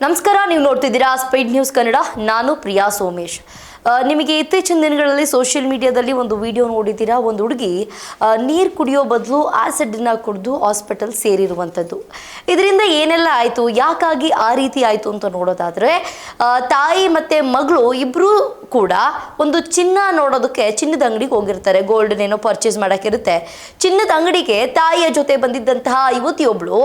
ನಮಸ್ಕಾರ, ನೀವು ನೋಡ್ತಿದ್ದೀರಾ ಸ್ಪೀಡ್ ನ್ಯೂಸ್ ಕನ್ನಡ. ನಾನು ಪ್ರಿಯಾ ಸೋಮೇಶ್. ನಿಮಗೆ ಇತ್ತೀಚಿನ ದಿನಗಳಲ್ಲಿ ಸೋಷಿಯಲ್ ಮೀಡಿಯಾದಲ್ಲಿ ಒಂದು ವಿಡಿಯೋ ನೋಡಿದ್ದೀರಾ. ಒಂದು ಹುಡುಗಿ ನೀರು ಕುಡಿಯೋ ಬದಲು ಆಸಿಡ್ನ ಕುಡಿದು ಹಾಸ್ಪಿಟಲ್ ಸೇರಿರುವಂಥದ್ದು. ಇದರಿಂದ ಏನೆಲ್ಲ ಆಯಿತು, ಯಾಕಾಗಿ ಆ ರೀತಿ ಆಯಿತು ಅಂತ ನೋಡೋದಾದರೆ, ತಾಯಿ ಮತ್ತು ಮಗಳು ಇಬ್ಬರೂ ಕೂಡ ಒಂದು ಚಿನ್ನ ನೋಡೋದಕ್ಕೆ ಚಿನ್ನದ ಅಂಗಡಿಗೆ ಹೋಗಿರ್ತಾರೆ. ಗೋಲ್ಡ್ ಏನೋ ಪರ್ಚೇಸ್ ಮಾಡೋಕ್ಕಿರುತ್ತೆ. ಚಿನ್ನದ ಅಂಗಡಿಗೆ ತಾಯಿಯ ಜೊತೆ ಬಂದಿದ್ದಂತಹ ಯುವತಿಯೊಬ್ಬಳು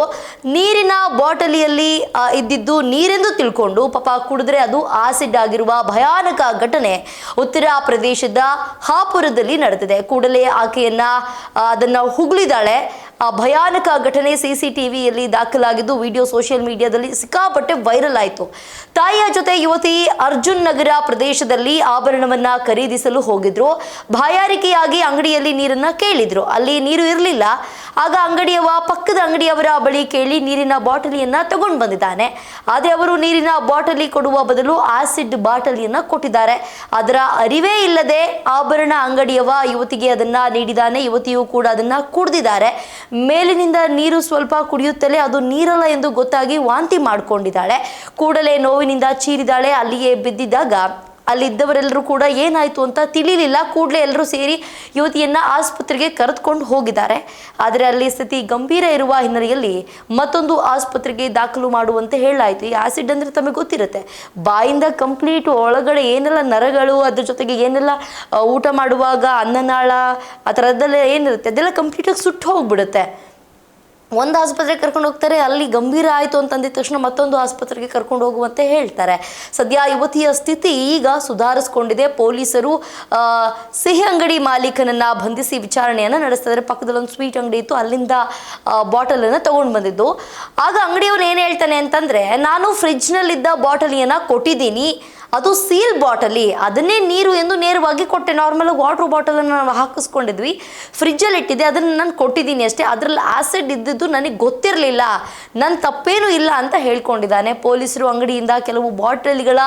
ನೀರಿನ ಬಾಟಲಿಯಲ್ಲಿ ಇದ್ದಿದ್ದು ನೀರೆಂದು ತಿಳ್ಕೊಂಡು ಪಾಪ ಕುಡಿದ್ರೆ ಅದು ಆಸಿಡ್ ಆಗಿರುವ ಭಯಾನಕ ಘಟನೆ ಉತ್ತರ ಪ್ರದೇಶದ ಹಾಪುರದಲ್ಲಿ ನಡೆದಿದೆ. ಕೂಡಲೇ ಆಕೆಯನ್ನ ಅದನ್ನ ಹುಗುಳಿದಾಳೆ. ಆ ಭಯಾನಕ ಘಟನೆ CCTVಯಲ್ಲಿ ದಾಖಲಾಗಿದ್ದು ವಿಡಿಯೋ ಸೋಷಿಯಲ್ ಮೀಡಿಯಾದಲ್ಲಿ ಸಿಕ್ಕಾಪಟ್ಟೆ ವೈರಲ್ ಆಯಿತು. ತಾಯಿಯ ಜೊತೆ ಯುವತಿ ಅರ್ಜುನ್ ನಗರ ಪ್ರದೇಶದಲ್ಲಿ ಆಭರಣವನ್ನ ಖರೀದಿಸಲು ಹೋಗಿದ್ರು. ಬಾಯಾರಿಕೆಯಾಗಿ ಅಂಗಡಿಯಲ್ಲಿ ನೀರನ್ನ ಕೇಳಿದ್ರು. ಅಲ್ಲಿ ನೀರು ಇರಲಿಲ್ಲ. ಆಗ ಪಕ್ಕದ ಅಂಗಡಿಯವರ ಬಳಿ ಕೇಳಿ ನೀರಿನ ಬಾಟಲಿಯನ್ನ ತಗೊಂಡು ಬಂದಿದ್ದಾನೆ. ಆದರೆ ಅವರು ನೀರಿನ ಬಾಟಲಿ ಕೊಡುವ ಬದಲು ಆಸಿಡ್ ಬಾಟಲಿಯನ್ನ ಕೊಟ್ಟಿದ್ದಾರೆ. ಅದರ ಅರಿವೇ ಇಲ್ಲದೆ ಆಭರಣ ಅಂಗಡಿಯವ ಯುವತಿಗೆ ಅದನ್ನ ನೀಡಿದ್ದಾನೆ. ಯುವತಿಯು ಕೂಡ ಅದನ್ನ ಕುಡಿದಿದ್ದಾರೆ. ಮೇಲಿನಿಂದ ನೀರು ಸ್ವಲ್ಪ ಕುಡಿಯುತ್ತಲೇ ಅದು ನೀರಲ್ಲ ಎಂದು ಗೊತ್ತಾಗಿ ವಾಂತಿ ಮಾಡಿಕೊಂಡಿದ್ದಾಳೆ. ಕೂಡಲೇ ನೋವಿನಿಂದ ಚೀರಿದಾಳೆ. ಅಲ್ಲಿಯೇ ಬಿದ್ದಿದ್ದಾಗ ಅಲ್ಲಿದ್ದವರೆಲ್ಲರೂ ಕೂಡ ಏನಾಯಿತು ಅಂತ ತಿಳಿಲಿಲ್ಲ. ಕೂಡಲೇ ಎಲ್ಲರೂ ಸೇರಿ ಯುವತಿಯನ್ನ ಆಸ್ಪತ್ರೆಗೆ ಕರೆದುಕೊಂಡು ಹೋಗಿದ್ದಾರೆ. ಆದರೆ ಅಲ್ಲಿ ಸ್ಥಿತಿ ಗಂಭೀರ ಇರುವ ಹಿನ್ನೆಲೆಯಲ್ಲಿ ಮತ್ತೊಂದು ಆಸ್ಪತ್ರೆಗೆ ದಾಖಲು ಮಾಡುವಂತೆ ಹೇಳಲಾಯಿತು. ಈ ಆಸಿಡ್ ಅಂದರೆ ತಮಗೆ ಗೊತ್ತಿರುತ್ತೆ, ಬಾಯಿಂದ ಕಂಪ್ಲೀಟ್ ಒಳಗಡೆ ಏನೆಲ್ಲ ನರಗಳು, ಅದ್ರ ಜೊತೆಗೆ ಏನೆಲ್ಲ ಊಟ ಮಾಡುವಾಗ ಅನ್ನನಾಳ ಆ ಥರದ್ದೆಲ್ಲ ಏನಿರುತ್ತೆ ಅದೆಲ್ಲ ಕಂಪ್ಲೀಟಾಗಿ ಸುಟ್ಟು ಹೋಗ್ಬಿಡುತ್ತೆ. ಒಂದು ಆಸ್ಪತ್ರೆಗೆ ಕರ್ಕೊಂಡು ಹೋಗ್ತಾರೆ, ಅಲ್ಲಿ ಗಂಭೀರ ಆಯಿತು ಅಂತಂದಿದ ತಕ್ಷಣ ಮತ್ತೊಂದು ಆಸ್ಪತ್ರೆಗೆ ಕರ್ಕೊಂಡು ಹೋಗುವಂತೆ ಹೇಳ್ತಾರೆ. ಸದ್ಯ ಯುವತಿಯ ಸ್ಥಿತಿ ಈಗ ಸುಧಾರಿಸ್ಕೊಂಡಿದೆ. ಪೊಲೀಸರು ಸಿಹಿ ಅಂಗಡಿ ಮಾಲೀಕನನ್ನ ಬಂಧಿಸಿ ವಿಚಾರಣೆಯನ್ನು ನಡೆಸ್ತಿದ್ದಾರೆ. ಪಕ್ಕದಲ್ಲಿ ಒಂದು ಸ್ವೀಟ್ ಅಂಗಡಿ ಇತ್ತು, ಅಲ್ಲಿಂದ ಬಾಟಲನ್ನು ತಗೊಂಡು ಬಂದಿದ್ದು. ಆಗ ಅಂಗಡಿಯವನು ಏನು ಹೇಳ್ತಾನೆ ಅಂತಂದರೆ, ನಾನು ಫ್ರಿಡ್ಜ್ನಲ್ಲಿದ್ದ ಬಾಟಲಿಯನ್ನು ಕೊಟ್ಟಿದ್ದೀನಿ, ಅದು ಸೀಲ್ ಬಾಟಲಿ, ಅದನ್ನೇ ನೀರು ಎಂದು ನೇರವಾಗಿ ಕೊಟ್ಟೆ. ನಾರ್ಮಲಾಗಿ ವಾಟ್ರ್ ಬಾಟಲನ್ನು ನಾವು ಹಾಕಿಸ್ಕೊಂಡಿದ್ವಿ, ಫ್ರಿಜ್ಜಲ್ಲಿ ಇಟ್ಟಿದ್ದೆ, ಅದನ್ನು ನಾನು ಕೊಟ್ಟಿದ್ದೀನಿ ಅಷ್ಟೇ. ಅದರಲ್ಲಿ ಆಸಿಡ್ ಇದ್ದಿದ್ದು ನನಗೆ ಗೊತ್ತಿರಲಿಲ್ಲ, ನನ್ನ ತಪ್ಪೇನೂ ಇಲ್ಲ ಅಂತ ಹೇಳ್ಕೊಂಡಿದ್ದಾನೆ. ಪೊಲೀಸರು ಅಂಗಡಿಯಿಂದ ಕೆಲವು ಬಾಟಲಿಗಳ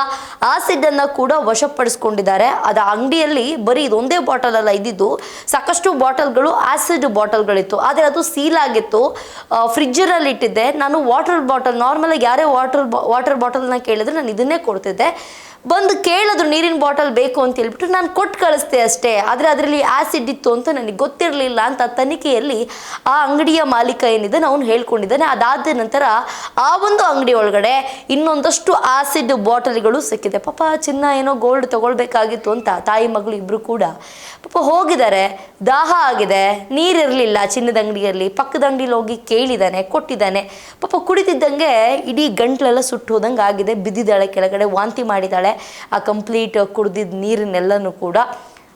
ಆಸಿಡನ್ನು ಕೂಡ ವಶಪಡಿಸ್ಕೊಂಡಿದ್ದಾರೆ. ಅದು ಅಂಗಡಿಯಲ್ಲಿ ಬರೀ ಇದೊಂದೇ ಬಾಟಲ್ ಅಲ್ಲ ಇದ್ದಿದ್ದು, ಸಾಕಷ್ಟು ಬಾಟಲ್ಗಳು ಆಸಿಡ್ ಬಾಟಲ್ಗಳಿತ್ತು. ಆದರೆ ಅದು ಸೀಲ್ ಆಗಿತ್ತು, ಫ್ರಿಜ್ಜರಲ್ಲಿ ಇಟ್ಟಿದ್ದೆ. ನಾನು ವಾಟರ್ ಬಾಟಲ್, ನಾರ್ಮಲಾಗಿ ಯಾರೇ ವಾಟರ್ ಬಾಟಲ್ನ ಕೇಳಿದ್ರೆ ನಾನು ಇದನ್ನೇ ಕೊಡ್ತಿದ್ದೆ. ಬಂದು ಕೇಳಿದ್ರು ನೀರಿನ ಬಾಟಲ್ ಬೇಕು ಅಂತ ಹೇಳ್ಬಿಟ್ಟು ನಾನು ಕೊಟ್ಟು ಕಳಿಸ್ದೆ ಅಷ್ಟೇ. ಆದರೆ ಅದರಲ್ಲಿ ಆಸಿಡ್ ಇತ್ತು ಅಂತ ನನಗೆ ಗೊತ್ತಿರಲಿಲ್ಲ ಅಂತ ತನಿಖೆಯಲ್ಲಿ ಆ ಅಂಗಡಿಯ ಮಾಲೀಕ ಏನಿದೆ ಅವನು ಹೇಳ್ಕೊಂಡಿದ್ದಾನೆ. ಅದಾದ ನಂತರ ಆ ಒಂದು ಅಂಗಡಿ ಒಳಗಡೆ ಇನ್ನೊಂದಷ್ಟು ಆಸಿಡ್ ಬಾಟಲ್ಗಳು ಸಿಕ್ಕಿದೆ. ಪಾಪ ಚಿನ್ನ ಏನೋ ಗೋಲ್ಡ್ ತಗೊಳ್ಬೇಕಾಗಿತ್ತು ಅಂತ ತಾಯಿ ಮಗಳು ಇಬ್ಬರು ಕೂಡ ಪಾಪ ಹೋಗಿದ್ದಾರೆ. ದಾಹ ಆಗಿದೆ, ನೀರಿರಲಿಲ್ಲ ಚಿನ್ನದ ಅಂಗಡಿಯಲ್ಲಿ. ಪಕ್ಕದ ಅಂಗಡಿಯಲ್ಲಿ ಹೋಗಿ ಕೇಳಿದ್ದಾನೆ, ಕೊಟ್ಟಿದ್ದಾನೆ. ಪಾಪ ಕುಡಿತಿದ್ದಂಗೆ ಇಡೀ ಗಂಟ್ಲೆಲ್ಲ ಸುಟ್ಟು ಹೋದಂಗೆ ಆಗಿದೆ. ಬಿದ್ದಿದ್ದಾಳೆ ಕೆಳಗಡೆ, ವಾಂತಿ ಮಾಡಿದ್ದಾಳೆ. ಆ ಕಂಪ್ಲೀಟ್ ಕುಡ್ದಿದ್ದ ನೀರನ್ನೆಲ್ಲನೂ ಕೂಡ.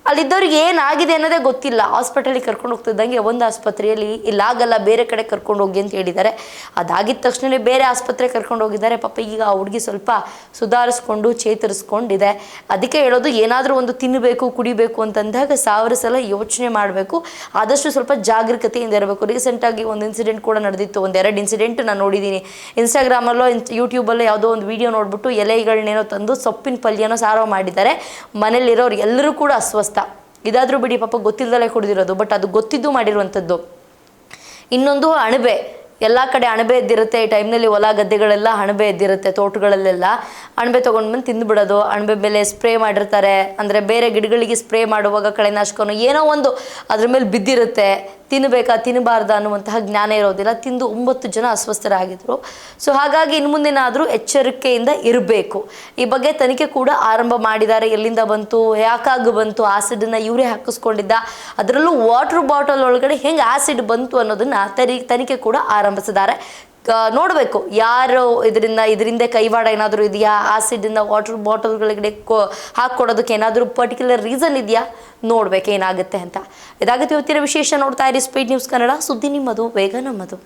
ಅಲ್ಲಿದ್ದವ್ರಿಗೆ ಏನಾಗಿದೆ ಅನ್ನೋದೇ ಗೊತ್ತಿಲ್ಲ. ಹಾಸ್ಪಿಟಲಿಗೆ ಕರ್ಕೊಂಡು ಹೋಗ್ತಿದ್ದಂಗೆ ಒಂದು ಆಸ್ಪತ್ರೆಯಲ್ಲಿ ಇಲ್ಲಾಗಲ್ಲ, ಬೇರೆ ಕಡೆ ಕರ್ಕೊಂಡು ಹೋಗಿ ಅಂತ ಹೇಳಿದ್ದಾರೆ. ಅದಾಗಿದ್ದ ತಕ್ಷಣ ಬೇರೆ ಆಸ್ಪತ್ರೆಗೆ ಕರ್ಕೊಂಡು ಹೋಗಿದ್ದಾರೆ. ಪಾಪ ಈಗ ಆ ಹುಡುಗಿ ಸ್ವಲ್ಪ ಸುಧಾರಿಸ್ಕೊಂಡು ಚೇತರಿಸ್ಕೊಂಡಿದೆ. ಅದಕ್ಕೆ ಹೇಳೋದು, ಏನಾದರೂ ಒಂದು ತಿನ್ನಬೇಕು ಕುಡಿಬೇಕು ಅಂತಂದಾಗ 1000 ಸಲ ಯೋಚನೆ ಮಾಡಬೇಕು. ಆದಷ್ಟು ಸ್ವಲ್ಪ ಜಾಗರೂಕತೆಯಿಂದ ಇರಬೇಕು. ರೀಸೆಂಟಾಗಿ ಒಂದು ಇನ್ಸಿಡೆಂಟ್ ಕೂಡ ನಡೆದಿತ್ತು, 1-2 ಇನ್ಸಿಡೆಂಟ್ ನಾನು ನೋಡಿದ್ದೀನಿ. ಇನ್ಸ್ಟಾಗ್ರಾಮಲ್ಲೋ ಯೂಟ್ಯೂಬಲ್ಲೋ ಯಾವುದೋ ಒಂದು ವಿಡಿಯೋ ನೋಡಿಬಿಟ್ಟು ಎಲೆಗಳನ್ನೇನೋ ತಂದು ಸೊಪ್ಪಿನ ಪಲ್ಯನೋ ಸಾರೋ ಮಾಡಿದ್ದಾರೆ. ಮನೇಲಿರೋರು ಎಲ್ಲರೂ ಕೂಡ ಅಸ್ವಸ್ಥ. ಇದಾದರೂ ಬಿಡಿ, ಪಾಪ ಗೊತ್ತಿಲ್ಲದಲ್ಲೇ ಕುಡಿದಿರೋದು, ಬಟ್ ಅದು ಗೊತ್ತಿದ್ದು ಮಾಡಿರುವಂಥದ್ದು. ಇನ್ನೊಂದು ಅಣಬೆ, ಎಲ್ಲ ಕಡೆ ಅಣಬೆ ಎದ್ದಿರುತ್ತೆ. ಈ ಟೈಮ್ನಲ್ಲಿ ಹೊಲ ಗದ್ದೆಗಳೆಲ್ಲ ಅಣಬೆ ಎದ್ದಿರುತ್ತೆ, ತೋಟಗಳಲ್ಲೆಲ್ಲ ಅಣಬೆ ತೊಗೊಂಡು ಬಂದು ತಿಂದುಬಿಡೋದು. ಅಣಬೆ ಮೇಲೆ ಸ್ಪ್ರೇ ಮಾಡಿರ್ತಾರೆ, ಅಂದರೆ ಬೇರೆ ಗಿಡಗಳಿಗೆ ಸ್ಪ್ರೇ ಮಾಡುವಾಗ ಕಳೆನಾಶಕನೋ ಏನೋ ಒಂದು ಅದ್ರ ಮೇಲೆ ಬಿದ್ದಿರುತ್ತೆ. ತಿನ್ನಬೇಕಾ ತಿನ್ನಬಾರ್ದ ಅನ್ನುವಂತಹ ಜ್ಞಾನ ಇರೋದಿಲ್ಲ. ತಿಂದು 9 ಜನ ಅಸ್ವಸ್ಥರಾಗಿದ್ದರು. ಸೊ ಹಾಗಾಗಿ ಇನ್ನು ಮುಂದೇನಾದರೂ ಎಚ್ಚರಿಕೆಯಿಂದ ಇರಬೇಕು. ಈ ಬಗ್ಗೆ ತನಿಖೆ ಕೂಡ ಆರಂಭ ಮಾಡಿದ್ದಾರೆ. ಎಲ್ಲಿಂದ ಬಂತು, ಯಾಕಾಗಿ ಬಂತು, ಆಸಿಡನ್ನು ಇವರೇ ಹಾಕಿಸ್ಕೊಂಡಿದ್ದ, ಅದರಲ್ಲೂ ವಾಟರ್ ಬಾಟಲ್ ಒಳಗಡೆ ಹೆಂಗೆ ಆಸಿಡ್ ಬಂತು ಅನ್ನೋದನ್ನು ತನಿಖೆ ಕೂಡ ಆರಂಭಿಸಿದ್ದಾರೆ. ನೋಡಬೇಕು ಯಾರು ಇದರಿಂದ ಕೈವಾಡ ಏನಾದರೂ ಇದೆಯಾ, ಆಸಿಡಿಂದ ವಾಟರ್ ಬಾಟಲ್ಗಳಿಗೆ ಹಾಕ್ಕೊಡೋದಕ್ಕೆ ಏನಾದರೂ ಪರ್ಟಿಕ್ಯುಲರ್ ರೀಸನ್ ಇದೆಯಾ, ನೋಡ್ಬೇಕು ಏನಾಗುತ್ತೆ ಅಂತ. ಇದಾಗುತ್ತೆ ಇವತ್ತಿನ ವಿಶೇಷ. ನೋಡ್ತಾ ಇರಿ ಸ್ಪೀಡ್ ನ್ಯೂಸ್ ಕನ್ನಡ, ಸುದ್ದಿ ನಿಮ್ಮದು, ವೇಗ ನಮ್ಮದು.